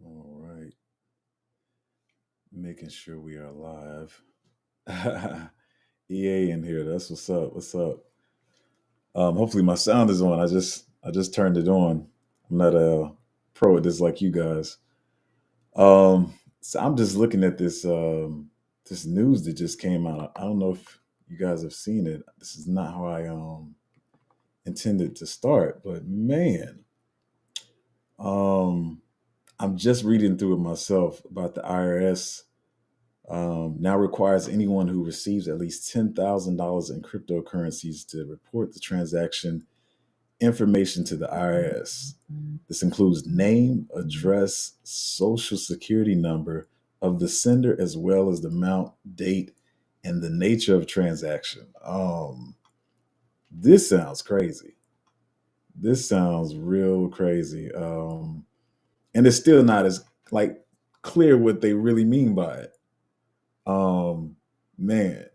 All right, making sure we are live. EA in here. That's what's up. What's up? Hopefully my sound is on. I just turned it on. I'm not a pro at this like you guys. So I'm just looking at this news that just came out. I don't know if you guys have seen it. This is not how I intended to start, but man, um, I'm just reading through it myself about the IRS now requires anyone who receives at least $10,000 in cryptocurrencies to report the transaction information to the IRS. This includes name, address, social security number of the sender, as well as the amount, date, and the nature of transaction. This sounds crazy. This sounds real crazy. And it's still not as like clear what they really mean by it. Um, Man,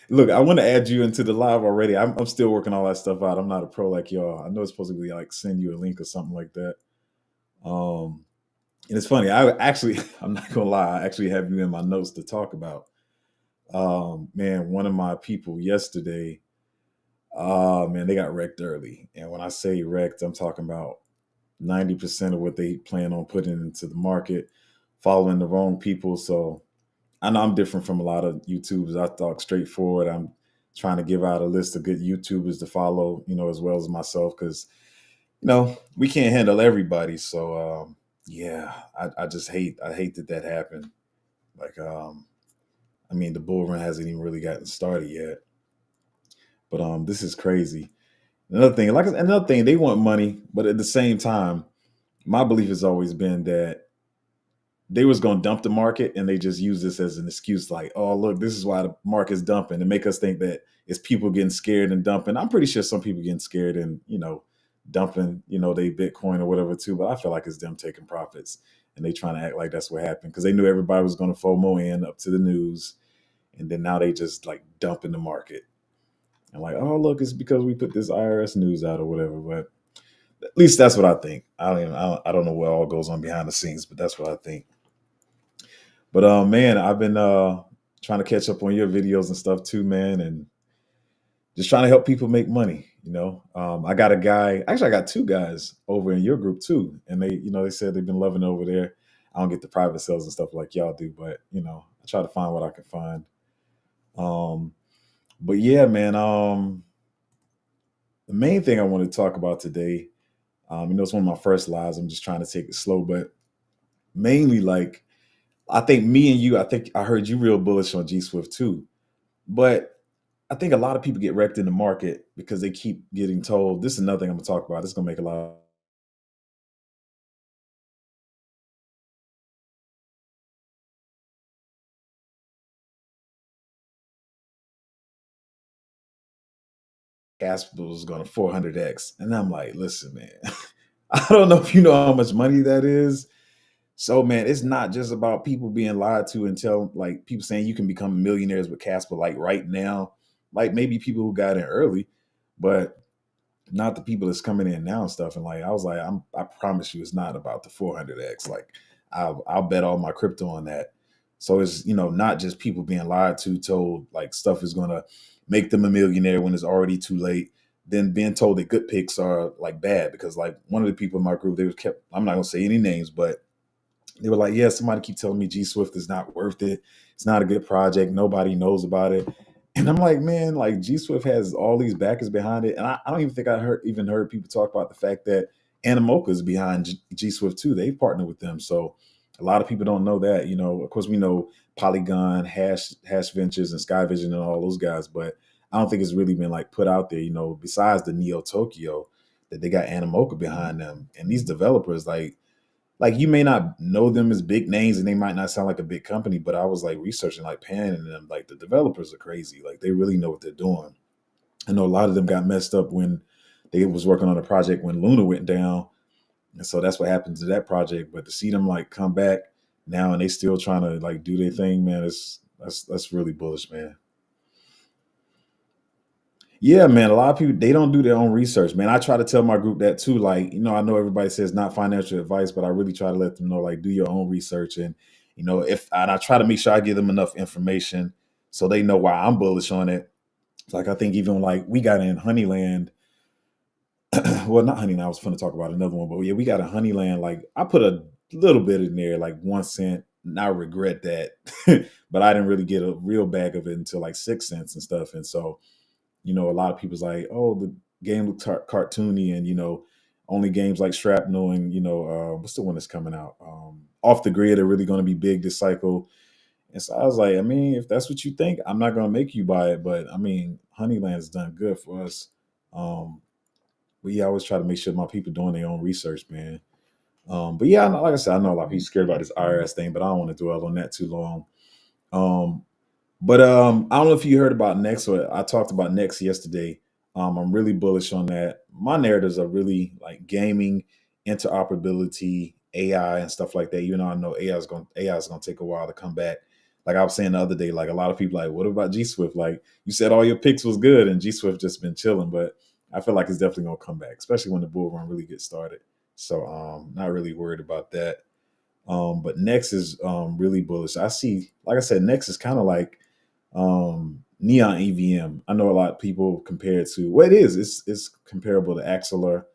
look, I want to add you into the live already. I'm still working all that stuff out. I'm not a pro like y'all. I know it's supposed to be like send you a link or something like that. Um, and it's funny. I actually, I'm not gonna lie. I actually have you in my notes to talk about. Man, one of my people yesterday. Man, they got wrecked early. And when I say wrecked, I'm talking about 90% of what they plan on putting into the market, following the wrong people. So I know I'm different from a lot of YouTubers. I talk straightforward. I'm trying to give out a list of good YouTubers to follow, as well as myself, because we can't handle everybody. So yeah, I hate that happened. Like I mean, the bull run hasn't even really gotten started yet. But this is crazy. Another thing, they want money, but at the same time, my belief has always been that they was going to dump the market, and they just use this as an excuse, like, oh look, this is why the market's dumping, to make us think that it's people getting scared and dumping. I'm pretty sure some people getting scared and dumping they Bitcoin or whatever too, but I feel like it's them taking profits, and they trying to act like that's what happened because they knew everybody was going to FOMO in up to the news, and then now they just like dumping the market and like, oh look, it's because we put this IRS news out or whatever. But at least that's what I think. I don't know what all goes on behind the scenes, but that's what I think. But man, I've been trying to catch up on your videos and stuff too, man, and just trying to help people make money. I got a guy. Actually, I got two guys over in your group too, and they said they've been loving it over there. I don't get the private sales and stuff like y'all do, but I try to find what I can find. Um, but yeah, man. The main thing I want to talk about today, it's one of my first lives. I'm just trying to take it slow, but mainly like I think me and you. I think I heard you real bullish on G Swift too. But I think a lot of people get wrecked in the market because they keep getting told. This is another thing I'm gonna talk about. This is gonna make a lot of gas bills going to 400x, and I'm like, listen, man, I don't know if you know how much money that is. So, man, it's not just about people being lied to and tell like people saying you can become millionaires with Casper like right now, like maybe people who got in early, but not the people that's coming in now and stuff. And like I was like, I promise you, it's not about the 400x. Like I'll bet all my crypto on that. So it's not just people being lied to, told like stuff is gonna make them a millionaire when it's already too late. Then being told that good picks are like bad because like one of the people in my group, they was kept. I'm not gonna say any names, but they were like, yeah, somebody keep telling me G Swift is not worth it. It's not a good project. Nobody knows about it. And I'm like, man, like G Swift has all these backers behind it. And I don't even think I heard people talk about the fact that Animoca is behind G Swift too. They've partnered with them. So a lot of people don't know that. Of course we know Polygon, Hash Ventures, and Sky Vision and all those guys, but I don't think it's really been like put out there, besides the Neo Tokyo, that they got Animoca behind them. And these developers, like you may not know them as big names and they might not sound like a big company, but I was like researching like Pan and them, like the developers are crazy. Like they really know what they're doing. I know a lot of them got messed up when they was working on a project when Luna went down. And so that's what happened to that project. But to see them like come back now and they still trying to like do their thing, man, that's really bullish, man. Yeah, man. A lot of people they don't do their own research, man. I try to tell my group that too. Like, I know everybody says not financial advice, but I really try to let them know, like, do your own research. And if and I try to make sure I give them enough information so they know why I'm bullish on it. Like, I think even like we got in Honeyland. Well, not Honeyland. I was going to talk about another one, but yeah, we got a Honeyland. Like, I put a little bit in there, like 1 cent. And I regret that, but I didn't really get a real bag of it until like 6 cents and stuff. And so a lot of people's like, oh, the game looked cartoony, and only games like Shrapnel and what's the one that's coming out? Off the Grid are really going to be big this cycle. And so I was like, I mean, if that's what you think, I'm not going to make you buy it, but I mean, Honeyland's done good for us. Um, but yeah, I always try to make sure my people doing their own research, man. But yeah, like I said, I know a lot of people scared about this IRS thing, but I don't want to dwell on that too long. Um, but I don't know if you heard about Next, or I talked about Next yesterday. I'm really bullish on that. My narratives are really like gaming, interoperability, AI, and stuff like that. Even though I know AI is going to take a while to come back. Like I was saying the other day, like a lot of people like, what about G Swift? Like you said, all your picks was good, and G Swift just been chilling. But I feel like it's definitely going to come back, especially when the bull run really gets started. So not really worried about that. But Next is really bullish. I see, like I said, Next is kind of like Neon EVM. I know a lot of people compare it to, well, it is. It's comparable to Axelar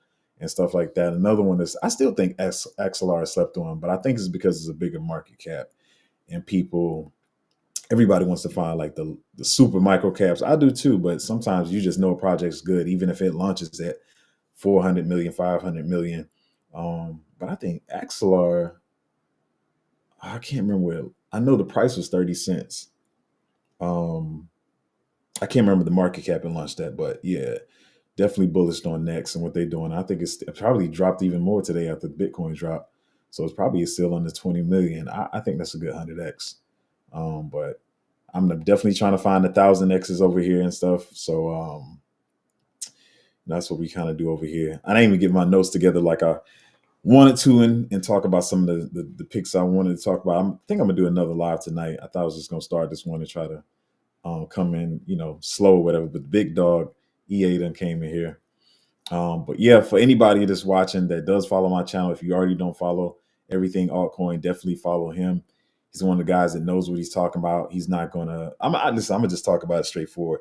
and stuff like that. Another one is, I still think Axelar is slept on, but I think it's because it's a bigger market cap and everybody wants to find like the super micro caps. I do too, but sometimes you just know a project's good, even if it launches at 400 million, 500 million. But I think Axelar, I can't remember I know the price was 30 cents. Um, I can't remember the market cap and launched that, but yeah, definitely bullish on Next and what they're doing. I think it's probably dropped even more today after Bitcoin drop. So it's probably still under 20 million. I think that's a good 100x. But I'm definitely trying to find 1,000x's over here and stuff. So that's what we kind of do over here. I didn't even get my notes together like I wanted to, and talk about some of the picks I wanted to talk about. I think I'm gonna do another live tonight. I thought I was just gonna start this one and try to come in, slow or whatever. But the big dog EA done came in here. But yeah, for anybody that's watching that does follow my channel, if you already don't follow everything altcoin, definitely follow him. He's one of the guys that knows what he's talking about. He's not gonna. Listen, I'm gonna just talk about it straightforward.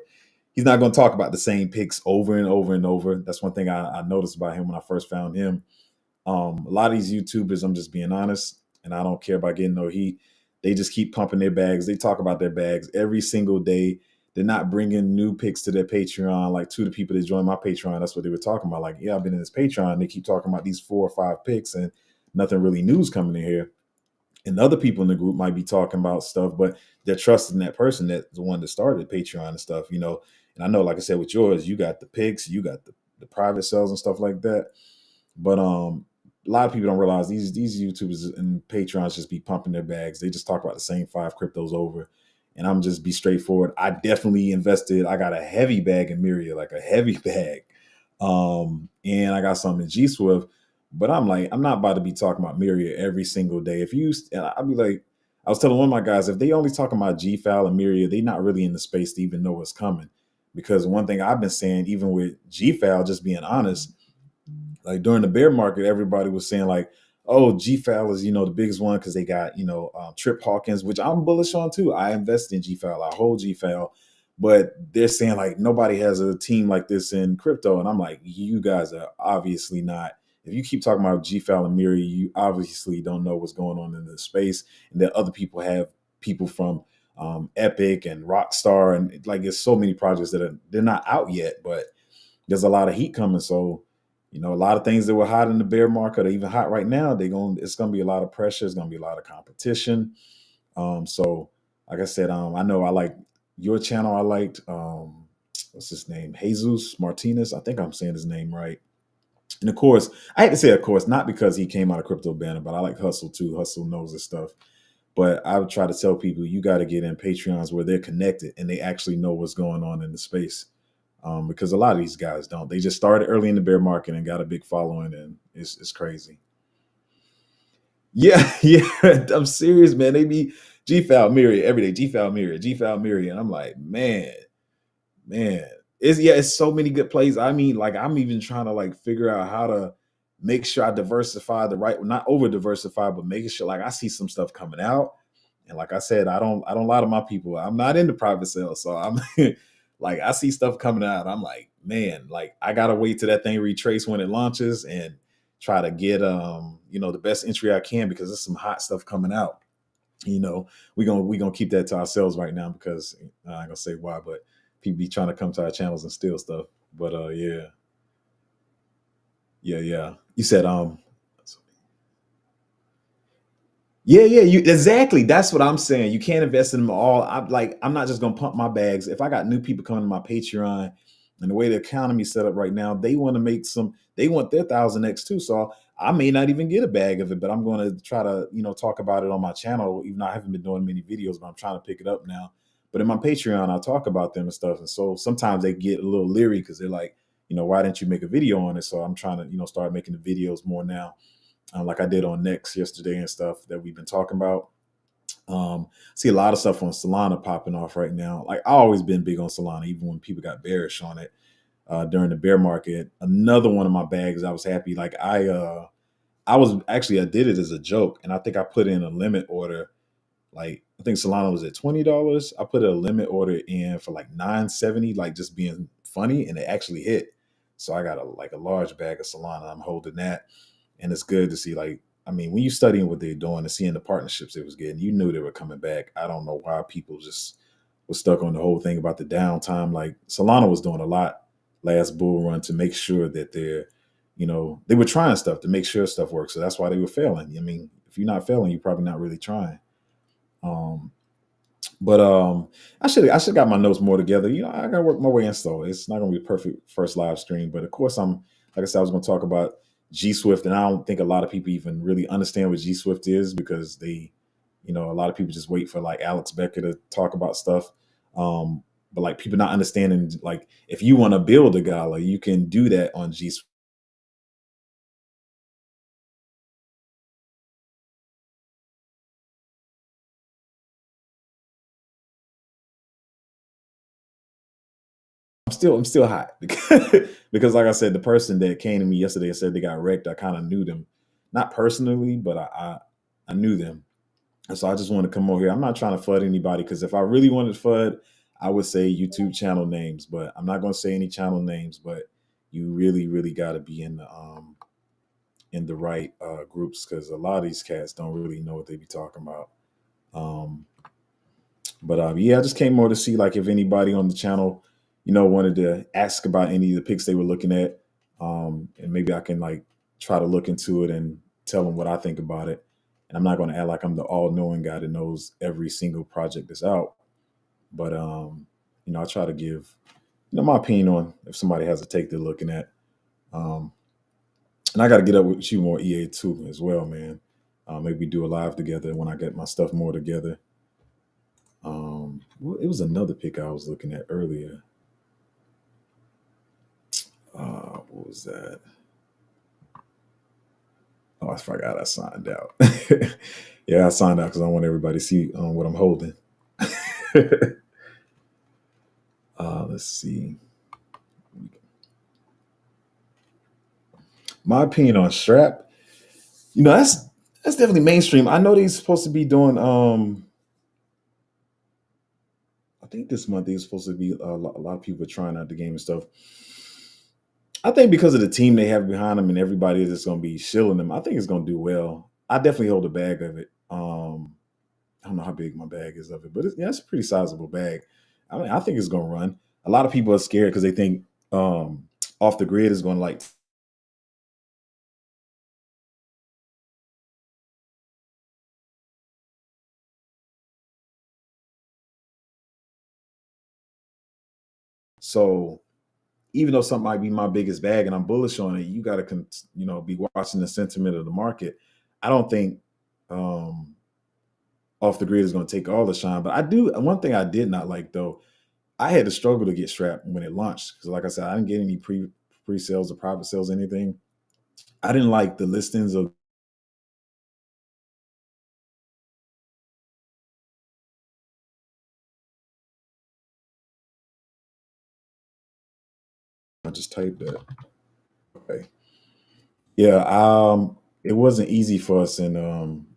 He's not gonna talk about the same picks over and over and over. That's one thing I noticed about him when I first found him. A lot of these YouTubers, I'm just being honest, and I don't care about getting no heat. They just keep pumping their bags. They talk about their bags every single day. They're not bringing new picks to their Patreon. Like two of the people that joined my Patreon, that's what they were talking about. Like, yeah, I've been in this Patreon. They keep talking about these 4 or 5 picks and nothing really news coming in here. And other people in the group might be talking about stuff, but they're trusting that person, that's the one that started Patreon and stuff. And I know, like I said, with yours, you got the picks, you got the private sales and stuff like that. But a lot of people don't realize these YouTubers and Patreons just be pumping their bags. They just talk about the same 5 cryptos over. And I'm just be straightforward. I definitely invested. I got a heavy bag in Myriad, like a heavy bag. And I got some in G Swift. But I'm like, I'm not about to be talking about Myriad every single day. And I'd be like, I was telling one of my guys, if they only talking about GFAL and Myriad, they not really in the space to even know what's coming. Because one thing I've been saying, even with GFAL, just being honest, like during the bear market, everybody was saying like, "Oh, GFAL is the biggest one because they got Trip Hawkins, which I'm bullish on too. I invest in GFAL, I hold GFAL, but they're saying like nobody has a team like this in crypto, and I'm like, you guys are obviously not. If you keep talking about GFAL and Miri, you obviously don't know what's going on in the space, and that other people have people from Epic and Rockstar, and like there's so many projects they're not out yet, but there's a lot of heat coming. So, a lot of things that were hot in the bear market are even hot right now. It's gonna be a lot of pressure. It's gonna be a lot of competition. So like I said, I know I like your channel. I liked what's his name? Jesus Martinez. I think I'm saying his name right. And of course, I hate to say of course, not because he came out of Crypto Banner, but I like Hustle too. Hustle knows his stuff. But I would try to tell people you got to get in Patreons where they're connected and they actually know what's going on in the space. Because a lot of these guys don't. They just started early in the bear market and got a big following, and it's crazy. Yeah, yeah, I'm serious, man. They be GFAL Myriad every day, GFAL Myriad, GFAL Myriad, and I'm like, man. It's yeah, it's so many good plays. I mean, like I'm even trying to like figure out how to make sure I diversify the right, not over diversify, but making sure like I see some stuff coming out. And like I said, I don't lie to my people. I'm not into private sales. So I'm like I see stuff coming out. I'm like, man, like I gotta wait till that thing retrace when it launches and try to get the best entry I can because there's some hot stuff coming out. you know we gonna keep that to ourselves right now because I ain't gonna say why, but people be trying to come to our channels and steal stuff. But yeah, yeah. You said yeah, yeah, you exactly. That's what I'm saying. You can't invest in them all. I'm not just gonna pump my bags. If I got new people coming to my Patreon and the way the economy's set up right now, they want to make they want their 1,000x too. So I may not even get a bag of it, but I'm gonna try to, talk about it on my channel, even though I haven't been doing many videos, but I'm trying to pick it up now. But in my Patreon, I'll talk about them and stuff. And so sometimes they get a little leery because they're like, why didn't you make a video on it? So I'm trying to, start making the videos more now, like I did on Next yesterday and stuff that we've been talking about. See a lot of stuff on Solana popping off right now. Like I always been big on Solana, even when people got bearish on it during the bear market. Another one of my bags, I was happy. Like I did it as a joke, and I think I put in a limit order. Like I think Solana was at $20. I put a limit order in for like 970, like just being funny, and it actually hit. So I got a large bag of Solana. I'm holding that, and it's good to see. Like I mean, when you studying what they're doing and seeing the partnerships they was getting, you knew they were coming back. I don't know why people just was stuck on the whole thing about the downtime. Like Solana was doing a lot last bull run to make sure that they were trying stuff to make sure stuff works. So that's why they were failing. I mean, if you're not failing, you're probably not really trying. Um, but I should got my notes more together. I gotta work my way in slow. It's not gonna be a perfect first live stream, but of course like I said, I was gonna talk about G Swift, and I don't think a lot of people even really understand what G Swift is because a lot of people just wait for like Alex Becker to talk about stuff. But like people not understanding, like if you want to build a gala, you can do that on G Swift. I'm still hot because like I said, the person that came to me yesterday and said they got wrecked, I kind of knew them, not personally, but I knew them. And so I just want to come over here. I'm not trying to flood anybody because if I really wanted to flood, I would say YouTube channel names, but I'm not going to say any channel names. But you really, really got to be in the right groups because a lot of these cats don't really know what they be talking about. Um, but yeah, I just came more to see like if anybody on the channel, wanted to ask about any of the picks they were looking at, and maybe I can like try to look into it and tell them what I think about it. And I'm not going to act like I'm the all-knowing guy that knows every single project that's out, but I try to give my opinion on if somebody has a take they're looking at. Um, and I got to get up with you more EA too as well, man. Maybe do a live together when I get my stuff more together. Well, it was another pick I was looking at earlier. What was that? Oh, I forgot I signed out. Yeah, I signed out because I want everybody to see what I'm holding. Let's see. My opinion on Strap. That's definitely mainstream. I know they're supposed to be doing. I think this month they're supposed to be a lot of people trying out the game and stuff. I think because of the team they have behind them and everybody that's going to be shilling them, I think it's going to do well. I definitely hold a bag of it. I don't know how big my bag is of it, but it's a pretty sizable bag. I mean, I think it's going to run. A lot of people are scared because they think off the grid is going to like. So even though something might be my biggest bag and I'm bullish on it, you got to be watching the sentiment of the market. I don't think um, off the grid is going to take all the shine, but I do. One thing I did not like though, I had to struggle to get strapped when it launched because, like I said, I didn't get any pre sales or private sales, anything. I didn't like the listings of. I just typed that. Okay. Yeah, it wasn't easy for us in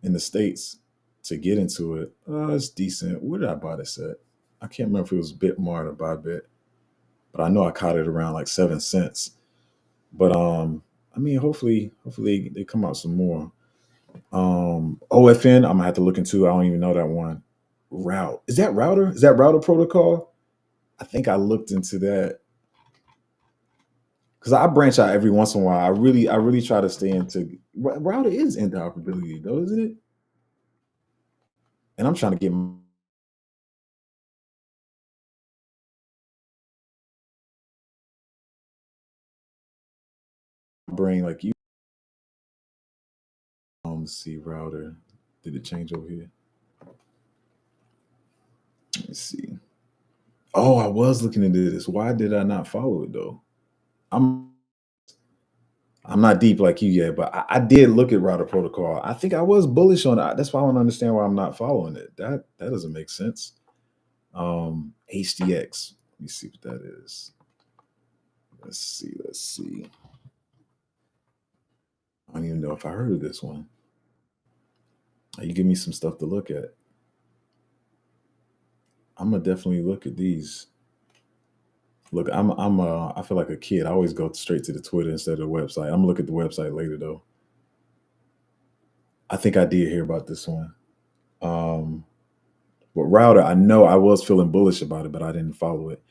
the States to get into it. It's decent. Where did I buy this at? I can't remember if it was Bitmart or Bybit, but I know I caught it around like 7 cents. But I mean hopefully they come out some more. OFN, I'm gonna have to look into. I don't even know that one. Route. Is that router? Is that router protocol? I think I looked into that because I branch out every once in a while. I really try to stay into router is interoperability though, isn't it? And I'm trying to get my brain like you. See router. Did it change over here? Let's see. Oh, I was looking into this. Why did I not follow it though? I'm I'm not deep like you yet, but I did look at router protocol. I think I was bullish on it. That's why I don't understand why I'm not following it. That doesn't make sense. HDX. Let me see what that is. Let's see. I don't even know if I heard of this one. You give me some stuff to look at. I'm gonna definitely look at these. Look, I feel like a kid. I always go straight to the Twitter instead of the website. I'm gonna look at the website later though. I think I did hear about this one. Um, but router, I know I was feeling bullish about it, but I didn't follow it.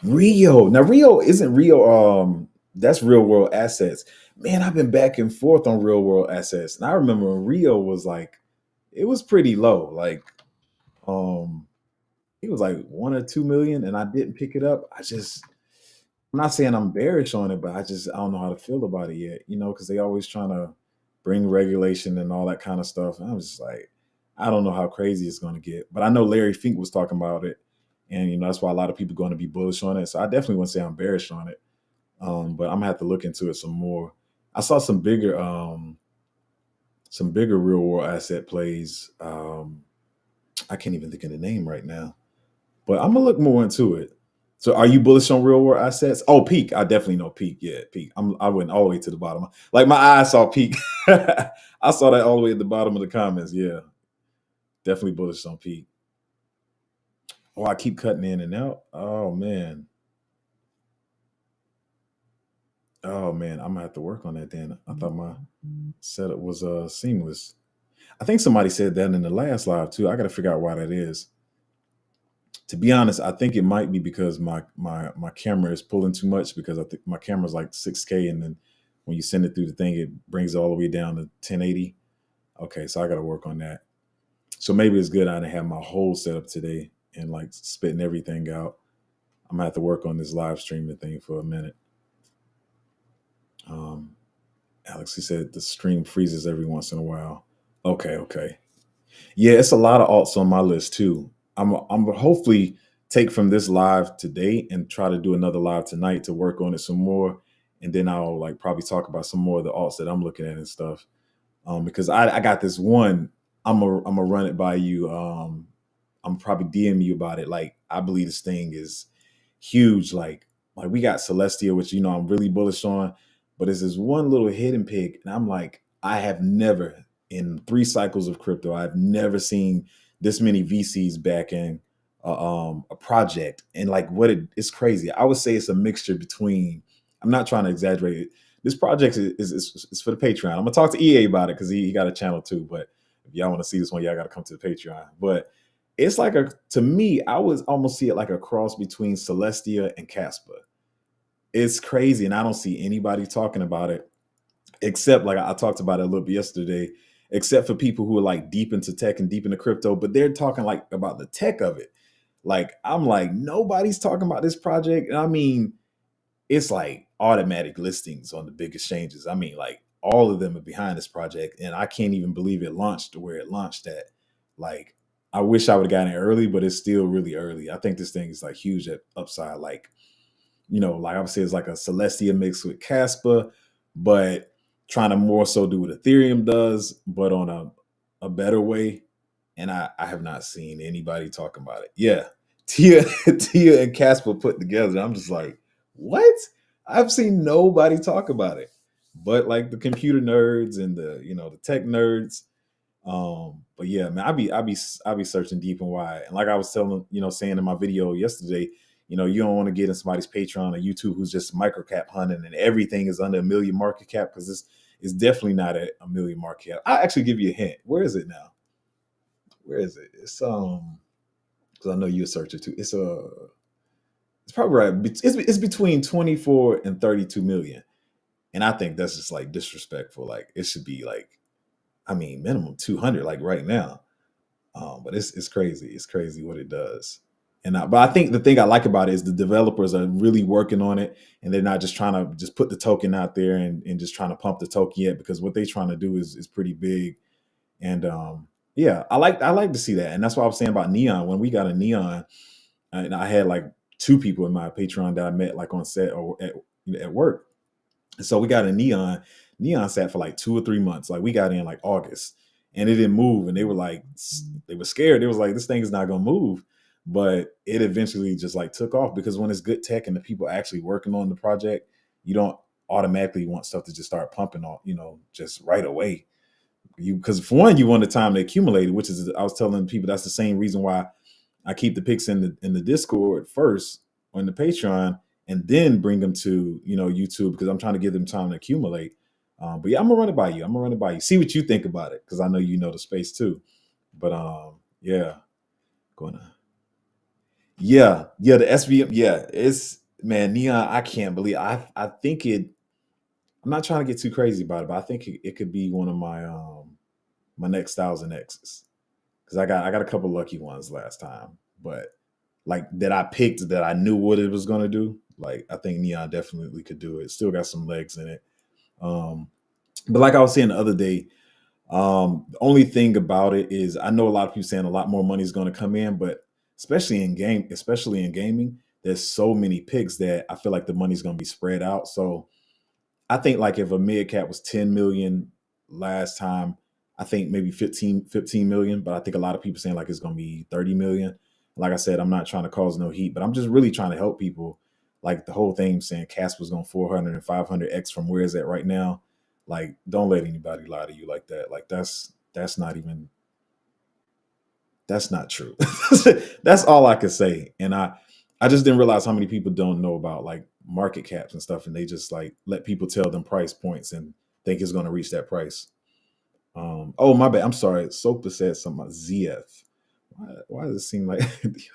Rio. Now Rio isn't Rio. That's real world assets. Man, I've been back and forth on real world assets. And I remember when Rio was like, it was pretty low. Like, um, it was like 1 or 2 million, and I didn't pick it up. I'm not saying I'm bearish on it, but I don't know how to feel about it yet, because they always trying to bring regulation and all that kind of stuff. And I'm just like, I don't know how crazy it's going to get. But I know Larry Fink was talking about it, and that's why a lot of people are going to be bullish on it. So I definitely wouldn't say I'm bearish on it, but I'm gonna have to look into it some more. I saw some bigger real world asset plays. I can't even think of the name right now, but I'm gonna look more into it. So, are you bullish on real world assets? Oh, Peak. I definitely know Peak. Yeah, Peak. I went all the way to the bottom. Like my eyes saw Peak. I saw that all the way at the bottom of the comments. Yeah, definitely bullish on Peak. Oh, I keep cutting in and out. Oh man. Oh man, I'm gonna have to work on that then. I thought my setup was seamless. I think somebody said that in the last live too. I got to figure out why that is. To be honest, I think it might be because my camera is pulling too much because I think my camera's like 6K, and then when you send it through the thing, it brings it all the way down to 1080. Okay, so I got to work on that. So maybe it's good I didn't have my whole setup today and like spitting everything out. I'm gonna have to work on this live streaming thing for a minute. Um, Alex, he said the stream freezes every once in a while. Okay. Yeah, it's a lot of alts on my list too. I'm hopefully take from this live today and try to do another live tonight to work on it some more, and then I'll like probably talk about some more of the alts that I'm looking at and stuff. Because I got this one. I'm gonna run it by you. I'm probably DM you about it. Like I believe this thing is huge. Like we got Celestia, which I'm really bullish on, but it's this one little hidden pig, and I'm like, I have never in 3 cycles of crypto, I've never seen this many VCs backing a project, and like it's crazy. I would say it's a mixture between. I'm not trying to exaggerate it. This project is for the Patreon. I'm gonna talk to EA about it because he got a channel too. But if y'all want to see this one, y'all got to come to the Patreon. But it's like to me, I would almost see it like a cross between Celestia and Casper. It's crazy, and I don't see anybody talking about it except like I talked about it a little bit yesterday. Except for people who are like deep into tech and deep into crypto, but they're talking like about the tech of it. Like I'm like nobody's talking about this project, and I mean it's like automatic listings on the big exchanges. I mean, like all of them are behind this project, and I can't even believe it launched to where it launched at. Like, I wish I would have gotten it early, but it's still really early. I think this thing is like huge at upside. Like, like I would say it's like a Celestia mix with Casper, but trying to more so do what Ethereum does, but on a better way. And I have not seen anybody talking about it. Yeah. Tia and Casper put together. I'm just like, what? I've seen nobody talk about it, but like the computer nerds and the tech nerds. But yeah, man, I be searching deep and wide. And like I was saying in my video yesterday, you don't want to get in somebody's Patreon or YouTube who's just microcap hunting and everything is under a million market cap, because it's definitely not at a million market cap. I'll actually give you a hint. Where is it now? Where is it? It's because I know you're a searcher too. It's probably right. It's between 24 and 32 million. And I think that's just like disrespectful. Like it should be like, I mean, minimum 200 like right now. But it's crazy. It's crazy what it does. But I think the thing I like about it is the developers are really working on it, and they're not just trying to just put the token out there and just trying to pump the token yet, because what they're trying to do is pretty big. And yeah, I like to see that. And that's what I was saying about Neon. When we got a Neon, and I had like two people in my Patreon that I met like on set or at work. And so we got a Neon. Neon sat for like 2 or 3 months. Like we got in like August, and it didn't move. And they were like, they were scared. They was like, this thing is not gonna move. But it eventually just like took off, because when it's good tech and the people actually working on the project, you don't automatically want stuff to just start pumping on, just right away. Because for one, you want the time to accumulate it, which is, I was telling people, that's the same reason why I keep the pics in the Discord first on the Patreon, and then bring them to YouTube, because I'm trying to give them time to accumulate. But yeah, I'm gonna run it by you. I'm gonna run it by you. See what you think about it, because I know you know the space too. But yeah, gonna yeah, the SVM, yeah, it's, man, Neon. I can't believe, I think it. I'm not trying to get too crazy about it, but I think it could be one of my next 1,000Xs, because I got a couple lucky ones last time, but like that I picked that I knew what it was gonna do. Like I think Neon definitely could do it. Still got some legs in it. Um, but like I was saying the other day, the only thing about it is I know a lot of people saying a lot more money is going to come in, but especially in gaming, there's so many picks that I feel like the money's going to be spread out. So I think like if a mid cap was 10 million last time, I think maybe 15 million, but I think a lot of people saying like it's going to be 30 million. Like I said, I'm not trying to cause no heat, but I'm just really trying to help people. Like the whole thing saying Casper's going 400 and 500X from where is that right now? Like, don't let anybody lie to you like that. Like that's not even, that's not true. That's all I could say. And I just didn't realize how many people don't know about like market caps and stuff, and they just like let people tell them price points and think it's going to reach that price. Oh my bad. I'm sorry. Sopa said something about ZF. Why does it seem like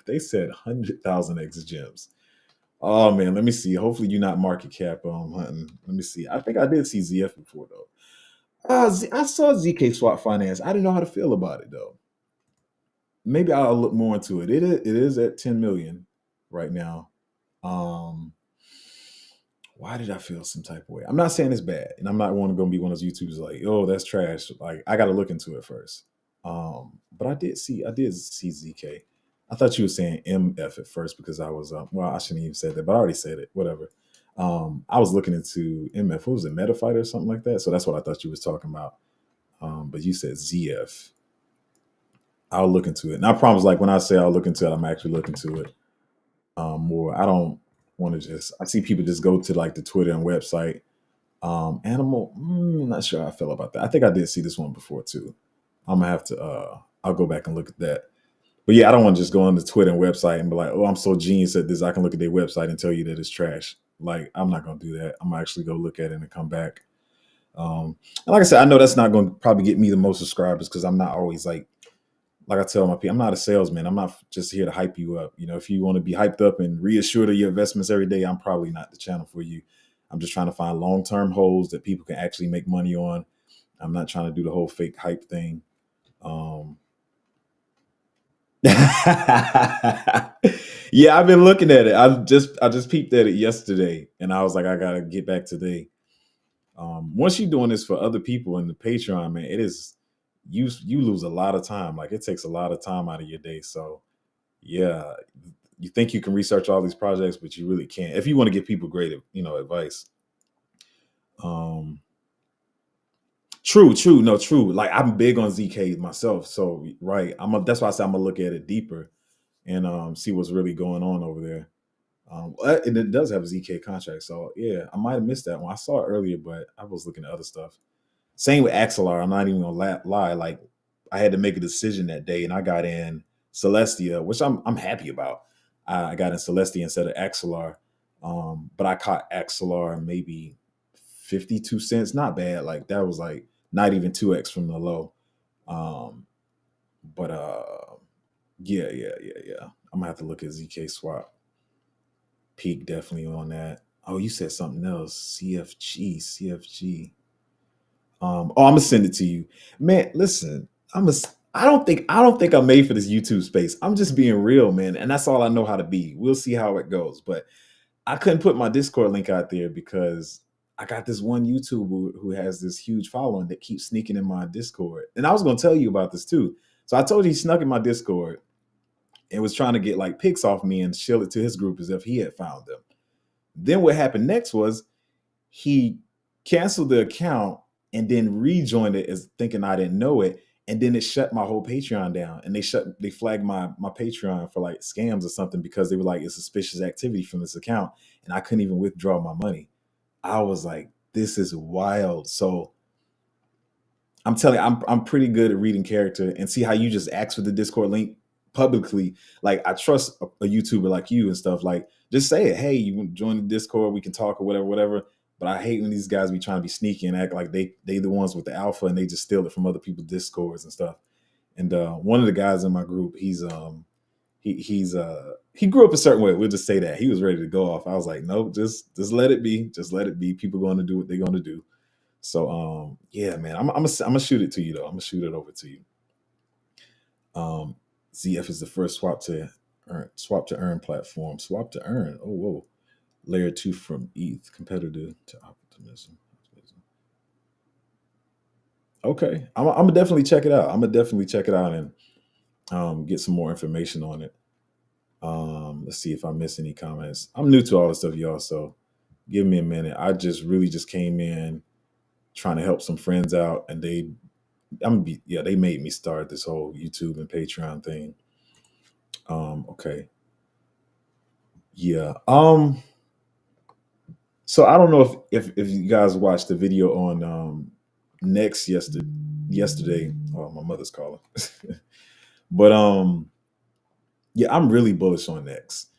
they said 100,000 X gems? Oh man, let me see. Hopefully you're not market cap hunting. Let me see. I think I did see ZF before though. I saw ZK Swap Finance. I didn't know how to feel about it though. Maybe I'll look more into it. It is at 10 million right now. Um, why did I feel some type of way? I'm not saying it's bad, and I'm not going to be one of those YouTubers like, oh, that's trash. Like I got to look into it first. But I did see ZK. I thought you were saying MF at first, because I was well, I shouldn't even say that, but I already said it. Whatever. I was looking into MF. What was it, Metafight or something like that? So that's what I thought you was talking about. But you said ZF. I'll look into it. And I promise, like when I say I'll look into it, I'm actually looking into it more. I don't want to just, I see people just go to like the Twitter and website. Animal, not sure how I feel about that. I think I did see this one before too. I'm gonna have to, I'll go back and look at that. But yeah, I don't want to just go on the Twitter and website and be like, oh, I'm so genius at this. I can look at their website and tell you that it's trash. Like, I'm not gonna do that. I'm gonna actually go look at it and come back. And like I said, I know that's not going to probably get me the most subscribers, because I'm not always like I tell my people, I'm not a salesman. I'm not just here to hype you up. If you want to be hyped up and reassured of your investments every day, I'm probably not the channel for you. I'm just trying to find long-term holds that people can actually make money on. I'm not trying to do the whole fake hype thing. Yeah, I've been looking at it. I just peeped at it yesterday, and I was like, I gotta get back today. Once you're doing this for other people in the Patreon, man, it is, you lose a lot of time. Like it takes a lot of time out of your day. So yeah, you think you can research all these projects, but you really can't if you want to give people great, advice. Um, true, no, true. Like I'm big on ZK myself, so right. That's why I say I'm gonna look at it deeper and see what's really going on over there. And it does have a ZK contract. So yeah, I might have missed that one. I saw it earlier, but I was looking at other stuff. Same with Axelar. I'm not even gonna lie. Like I had to make a decision that day, and I got in Celestia, which I'm happy about. I got in Celestia instead of Axelar, but I caught Axelar maybe 52 cents. Not bad. Like that was like not even 2x from the low. Um, but yeah. I'm gonna have to look at ZK swap. Peak definitely on that. Oh, you said something else. CFG. I'm gonna send it to you, man. Listen, I'm a. I don't think I'm made for this YouTube space. I'm just being real, man, and that's all I know how to be. We'll see how it goes, but I couldn't put my Discord link out there because I got this one YouTuber who has this huge following that keeps sneaking in my Discord, and I was gonna tell you about this too. So I told you he snuck in my Discord and was trying to get like pics off me and shill it to his group as if he had found them. Then what happened next was he canceled the account and then rejoined it as thinking I didn't know it. And then it shut my whole Patreon down. And they flagged my Patreon for like scams or something because they were like, it's suspicious activity from this account. And I couldn't even withdraw my money. I was like, this is wild. So I'm telling you, I'm pretty good at reading character, and see how you just ask for the Discord link publicly. Like I trust a YouTuber like you and stuff. Like just say it. Hey, you want to join the Discord? We can talk or whatever. But I hate when these guys be trying to be sneaky and act like they the ones with the alpha and they just steal it from other people's Discords and stuff. And one of the guys in my group, he grew up a certain way. We'll just say that he was ready to go off. I was like, nope, just let it be. Just let it be. People going to do what they're going to do. So yeah, man, I'm gonna shoot it to you though. I'm gonna shoot it over to you. Um, ZF is the first swap to earn platform. Swap to earn. Oh whoa, layer 2 from ETH competitor to optimism. Okay, I'm gonna definitely check it out. I'm gonna definitely check it out and get some more information on it. Let's see if I miss any comments. I'm new to all this stuff, y'all, so give me a minute. I just really just came in trying to help some friends out, and they made me start this whole YouTube and Patreon thing. Okay. Yeah. So I don't know if you guys watched the video on Next yesterday. Oh, my mother's calling. But yeah, I'm really bullish on Next.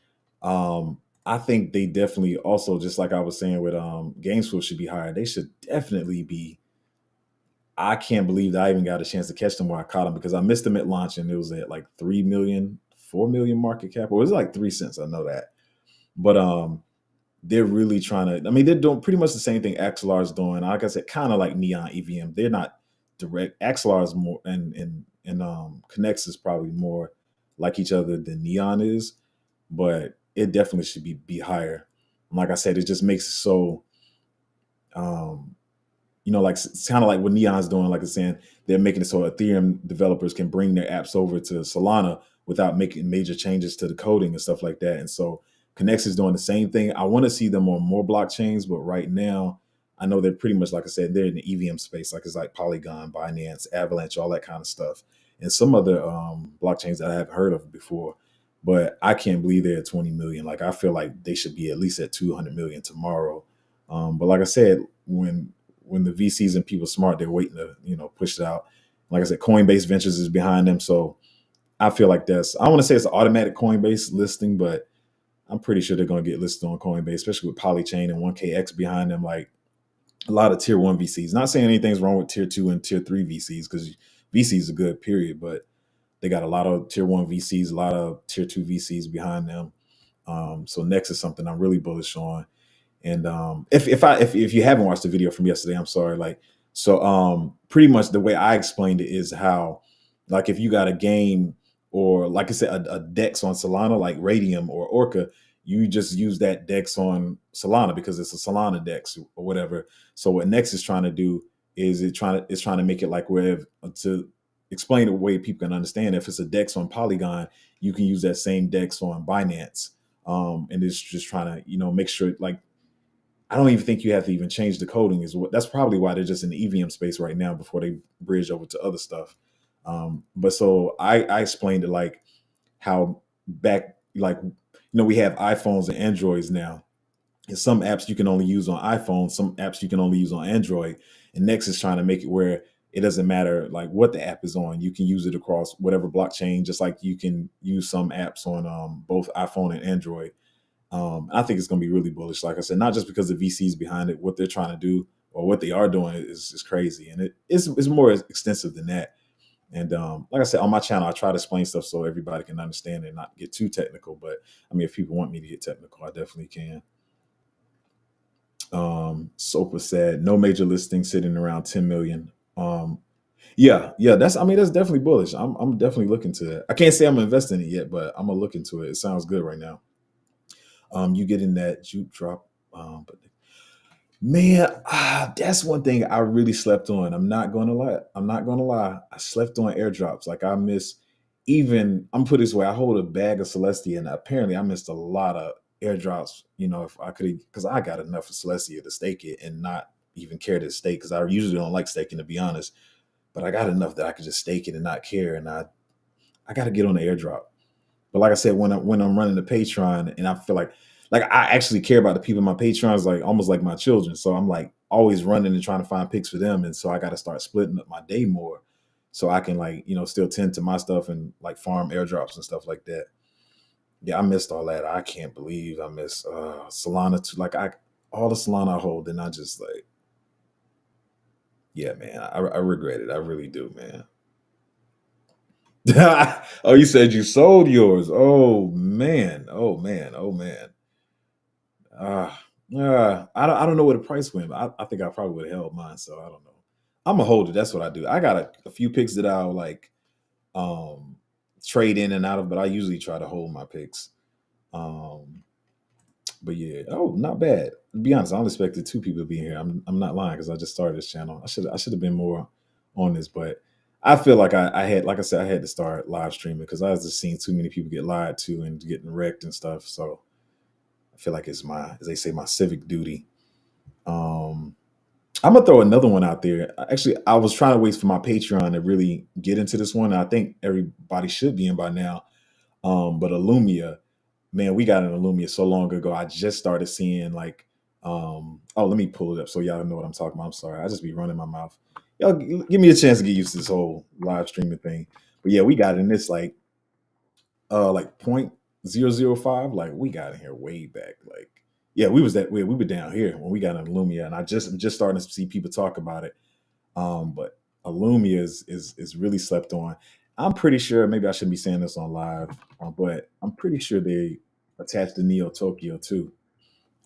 I think they definitely also, just like I was saying with Gamesful, should be higher. They should definitely be. I can't believe that I even got a chance to catch them where I caught them, because I missed them at launch and it was at like 3 million, 4 million market cap. Or was it like 3 cents? I know that. But they're really trying to, I mean, they're doing pretty much the same thing Axelar is doing. Like I said, kind of like Neon EVM. They're not direct. Axelar is more, and Connects is probably more like each other than Neon is, but it definitely should be higher. And like I said, it just makes it so um like it's kind of like what Neon's doing, like it's saying they're making it so Ethereum developers can bring their apps over to Solana without making major changes to the coding and stuff like that. And so Connex is doing the same thing. I want to see them on more blockchains, but right now I know they're pretty much, like I said, they're in the EVM space, like it's like Polygon, Binance, Avalanche, all that kind of stuff, and some other blockchains that I haven't heard of before. But I can't believe they're at 20 million. Like I feel like they should be at least at 200 million tomorrow. But like I said, when the VCs and people smart, they're waiting to push it out. Like I said, Coinbase Ventures is behind them, so I feel like I want to say it's an automatic Coinbase listing, but I'm pretty sure they're going to get listed on Coinbase, especially with Polychain and 1KX behind them. Like a lot of tier 1 VCs. Not saying anything's wrong with tier 2 and tier 3 VCs, because VCs are good, period. But they got a lot of tier 1 VCs, a lot of tier 2 VCs behind them. So Next is something I'm really bullish on. And if you haven't watched the video from yesterday, I'm sorry. Like, so pretty much the way I explained it is how, like, if you got a game, or like I said, a DEX on Solana, like Radium or Orca, you just use that DEX on Solana because it's a Solana DEX or whatever. So what Next is trying to do is it's trying to make it like where, to explain the way people can understand, if it's a DEX on Polygon, you can use that same DEX on Binance. And it's just trying to make sure, like, I don't even think you have to even change the coding. That's probably why they're just in the EVM space right now before they bridge over to other stuff. But so I explained it like how back, like we have iPhones and Androids now, and some apps you can only use on iPhone, some apps you can only use on Android. And Next is trying to make it where it doesn't matter like what the app is on. You can use it across whatever blockchain, just like you can use some apps on both iPhone and Android. I think it's going to be really bullish. Like I said, not just because the VCs behind it, what they're trying to do or what they are doing is crazy, and it's more extensive than that. And like I said, on my channel, I try to explain stuff so everybody can understand and not get too technical. But I mean, if people want me to get technical, I definitely can. Sopa said no major listing sitting around 10 million. Yeah, that's definitely bullish. I'm definitely looking to that. I can't say I'm investing in it yet, but I'm gonna look into it. It sounds good right now. You getting that juke drop, but man, that's one thing I really slept on. I'm not gonna lie. I'm not gonna lie. I slept on airdrops. Like I miss even. I'm put it this way. I hold a bag of Celestia, and apparently I missed a lot of airdrops. If I could, because I got enough of Celestia to stake it and not even care to stake. Because I usually don't like staking, to be honest. But I got enough that I could just stake it and not care. And I got to get on the airdrop. But like I said, when I'm running the Patreon, and I feel like I actually care about the people in my Patreons, like almost like my children. So I'm like always running and trying to find picks for them, and so I got to start splitting up my day more, so I can like still tend to my stuff and like farm airdrops and stuff like that. Yeah, I missed all that. I can't believe I missed Solana too. Like I all the Solana I hold, and I just like yeah, man, I regret it. I really do, man. Oh, you said you sold yours. Oh man. Oh man. Oh man. Uh, I don't know where the price went. But I think I probably would have held mine. So I don't know. I'm a holder. That's what I do. I got a few picks that I'll like um trade in and out of, but I usually try to hold my picks. Um, but yeah, oh, not bad. To be honest, I only expected two people to be here. I'm not lying because I just started this channel. I should have been more on this, but I feel like I had, like I said, I had to start live streaming because I was just seeing too many people get lied to and getting wrecked and stuff. So I feel like it's my, as they say, my civic duty. Um, I'm gonna throw another one out there. Actually, I was trying to wait for my Patreon to really get into this one. I think everybody should be in by now. But Alumia, man, we got an Alumia so long ago. I just started seeing like, oh, let me pull it up so y'all know what I'm talking about. I'm sorry, I just be running my mouth. Y'all give me a chance to get used to this whole live streaming thing. But yeah, we got in this like 0.005. Like we got in here way back. Like yeah, we was that way. We were down here when we got an Alumia, and I'm just starting to see people talk about it. But Alumia is really slept on. I'm pretty sure, maybe I shouldn't be saying this on live, but I'm pretty sure they attached to Neo Tokyo too.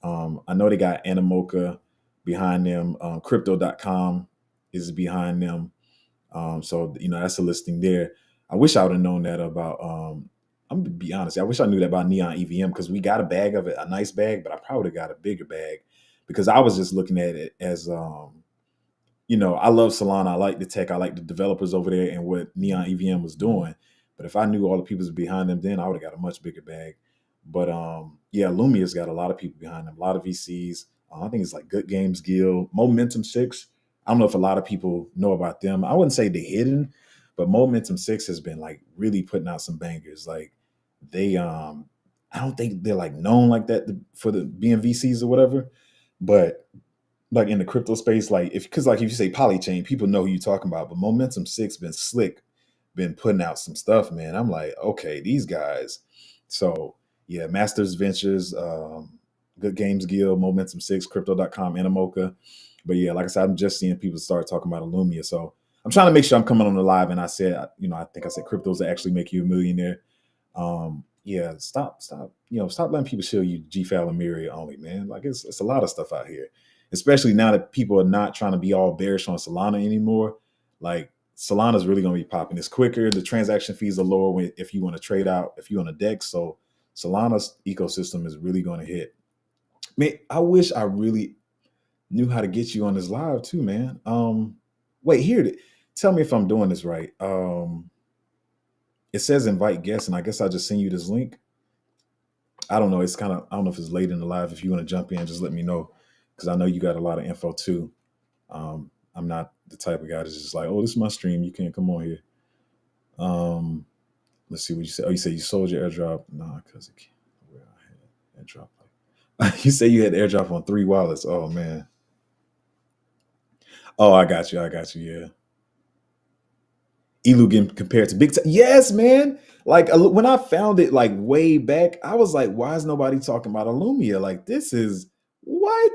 I know they got Animoca behind them. Crypto.com is behind them. So that's a listing there. I wish I would have known that about. I'm gonna be honest. I wish I knew that about Neon EVM because we got a bag of it, a nice bag, but I probably got a bigger bag because I was just looking at it as I love Solana. I like the tech. I like the developers over there and what Neon EVM was doing. But if I knew all the people behind them, then I would have got a much bigger bag. But yeah, Lumia's got a lot of people behind them, a lot of VCs. I think it's like Good Games Guild, Momentum Six. I don't know if a lot of people know about them. I wouldn't say they're hidden, but Momentum Six has been like really putting out some bangers. Like they, I don't think they're like known like that for the being VCs or whatever, but like in the crypto space, like because like if you say Polychain, people know who you're talking about. But Momentum Six been slick, been putting out some stuff, man. I'm like, okay, these guys. So yeah, Masters Ventures, Good Games Guild, Momentum Six, Crypto.com, Animoca. But yeah, like I said, I'm just seeing people start talking about Alumia. So I'm trying to make sure I'm coming on the live. And I said, I think I said cryptos that actually make you a millionaire. Yeah, stop letting people show you GFAL and Myriad only, man. Like it's a lot of stuff out here, especially now that people are not trying to be all bearish on Solana anymore. Like Solana's really going to be popping. It's quicker. The transaction fees are lower if you want to trade out, if you want a DEX. So Solana's ecosystem is really going to hit. Man, I wish I really knew how to get you on this live too, man. Wait, here, tell me if I'm doing this right. It says invite guests, and I guess I'll just send you this link. I don't know. It's kind of, I don't know if it's late in the live. If you want to jump in, just let me know because I know you got a lot of info too. I'm not the type of guy that's just like, oh, this is my stream. You can't come on here. Let's see what you said. Oh, you said you sold your airdrop. Nah, because it can't. Airdrop. You say you had airdrop on 3 wallets. Oh man. Oh, I got you. I got you. Yeah. Elu getting compared to big time. Yes, man. Like when I found it like way back, I was like, why is nobody talking about Alumia? Like this is what?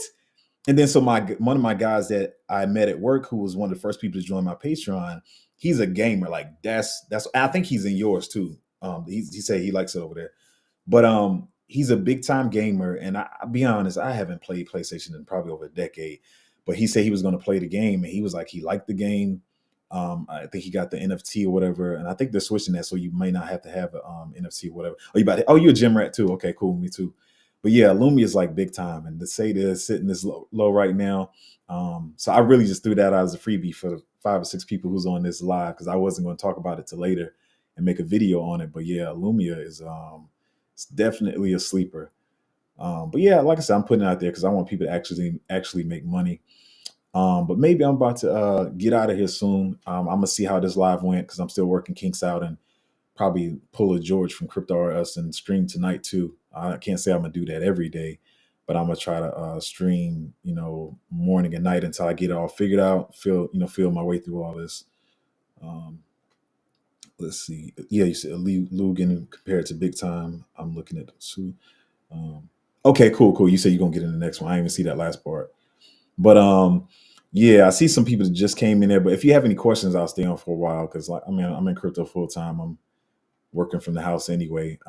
And then so my one of my guys that I met at work, who was one of the first people to join my Patreon, he's a gamer. Like that's I think he's in yours too. He said he likes it over there. But he's a big time gamer, and I'll be honest, I haven't played PlayStation in probably over a decade. But he said he was going to play the game, and he was like he liked the game. I think he got the NFT or whatever, and I think they're switching that, so you may not have to have a NFT or whatever. Oh, you're a gym rat too. Okay, cool, me too. But yeah, Lumia is like big time, and to say they're sitting this low right now, so I really just threw that out as a freebie for the 5 or 6 people who's on this live because I wasn't going to talk about it till later and make a video on it. But yeah, Lumia is it's definitely a sleeper. But yeah, like I said, I'm putting it out there because I want people to actually make money. But maybe I'm about to get out of here soon. I'm gonna see how this live went because I'm still working kinks out and probably pull a George from Crypto RS and stream tonight too. I can't say I'm gonna do that every day, but I'm gonna try to stream, morning and night until I get it all figured out. Feel my way through all this. Um, let's see. Yeah, you said Lou getting compared to big time. I'm looking at two. Um, okay, cool. You said you're gonna get in the next one. I didn't even see that last part. But yeah, I see some people that just came in there. But if you have any questions, I'll stay on for a while because like I'm in crypto full time. I'm working from the house anyway.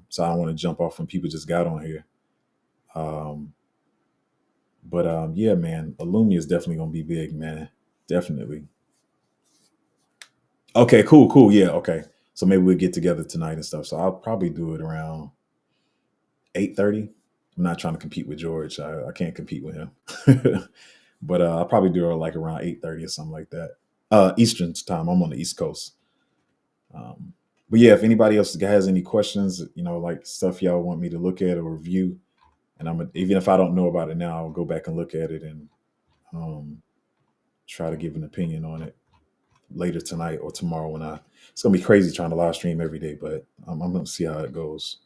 So I don't want to jump off when people just got on here. Um, but yeah, man, Alumia is definitely gonna be big, man. Definitely. Okay, cool. Yeah, okay. So maybe we'll get together tonight and stuff. So I'll probably do it around 8:30. I'm not trying to compete with George. I can't compete with him. But I'll probably do it like around 8:30 or something like that. Eastern time. I'm on the East Coast. Um, but yeah, if anybody else has any questions, like stuff y'all want me to look at or review, and even if I don't know about it now, I'll go back and look at it and um, try to give an opinion on it later tonight or tomorrow when it's gonna be crazy trying to live stream every day, but I'm gonna see how it goes.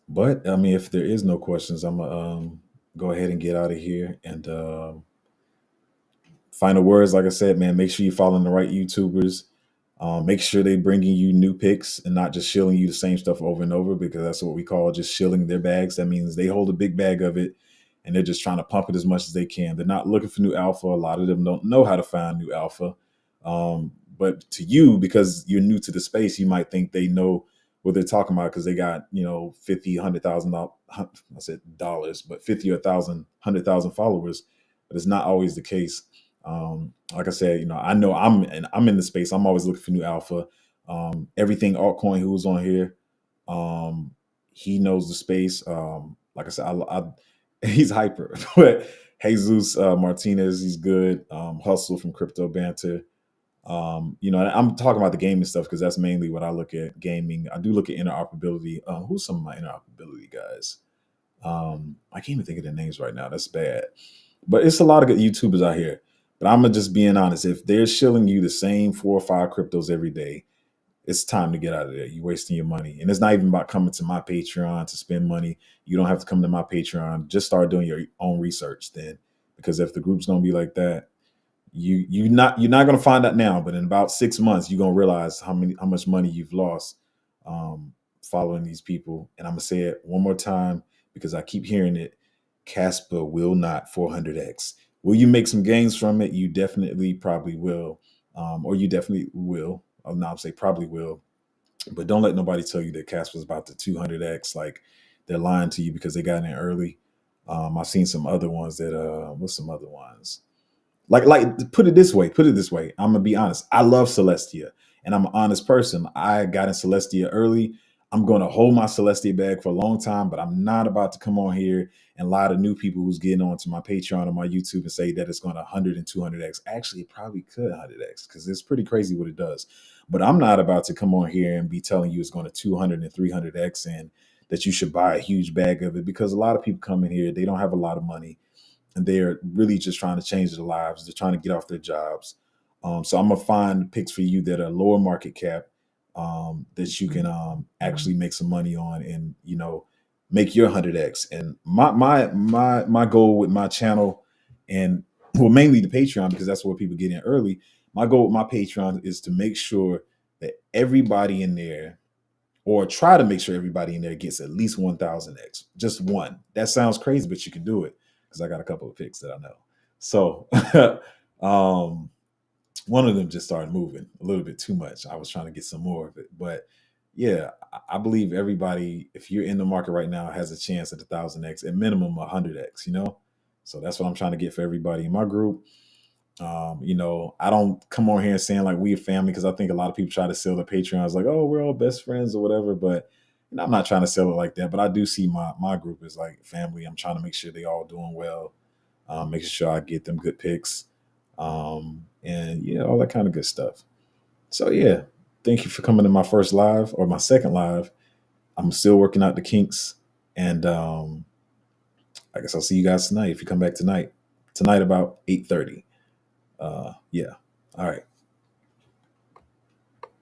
But I mean, if there is no questions, I'm gonna go ahead and get out of here and final words. Like I said, man, make sure you're following the right YouTubers. Make sure they bringing you new picks and not just shilling you the same stuff over and over because that's what we call just shilling their bags. That means they hold a big bag of it and they're just trying to pump it as much as they can. They're not looking for new alpha. A lot of them don't know how to find new alpha. But to you, because you're new to the space, you might think they know what they're talking about because they got 50, $100,000. I said dollars, but 50 or 100,000 followers. But it's not always the case. Like I said, I know I'm in the space. I'm always looking for new alpha. Everything altcoin who's on here, he knows the space. Like I said, he's hyper, but Jesus Martinez, he's good. Hustle from Crypto Banter. I'm talking about the gaming stuff because that's mainly what I look at. Gaming. I do look at interoperability. Who's some of my interoperability guys? I can't even think of their names right now. That's bad. But it's a lot of good YouTubers out here. But I'm just being honest. If they're shilling you the same 4 or 5 cryptos every day, it's time to get out of there. You're wasting your money. And it's not even about coming to my Patreon to spend money. You don't have to come to my Patreon. Just start doing your own research then. Because if the group's gonna be like that, you're not gonna find out now, but in about 6 months, you're gonna realize how much money you've lost following these people. And I'm gonna say it one more time because I keep hearing it. Casper will not 400x. Will you make some gains from it? You definitely probably will, or you definitely will. I'll not say probably will, but don't let nobody tell you that Casper's about to 200x. Like they're lying to you because they got in early. I've seen some other ones that what's some other ones? Like put it this way. I'm gonna be honest. I love Celestia, and I'm an honest person. I got in Celestia early. I'm going to hold my Celestia bag for a long time, but I'm not about to come on here and lie to new people who's getting onto my Patreon or my YouTube and say that it's going to 100 and 200x. Actually, it probably could 100x because it's pretty crazy what it does. But I'm not about to come on here and be telling you it's going to 200 and 300x and that you should buy a huge bag of it because a lot of people come in here, they don't have a lot of money and they're really just trying to change their lives. They're trying to get off their jobs. So I'm gonna find picks for you that are lower market cap, that you can actually make some money on, and make your 100x. And my goal with my channel, and well, mainly the Patreon, because that's where people get in early. My goal with my Patreon is to make sure that everybody in there, or try to make sure everybody in there, gets at least 1000x. Just one. That sounds crazy, but you can do it, because I got a couple of picks that I know. So one of them just started moving a little bit too much. I was trying to get some more of it. But yeah, I believe everybody, if you're in the market right now, has a chance at 1000x, at minimum 100x. So that's what I'm trying to get for everybody in my group. I don't come on here saying like we a family, because I think a lot of people try to sell the Patreons like, oh, we're all best friends or whatever. But I'm not trying to sell it like that. But I do see my group as like family. I'm trying to make sure they all doing well, making sure I get them good picks, and yeah, all that kind of good stuff. So yeah, thank you for coming to my first live, or my second live. I'm still working out the kinks, and I guess I'll see you guys tonight if you come back tonight. Tonight about 8:30. Yeah. All right.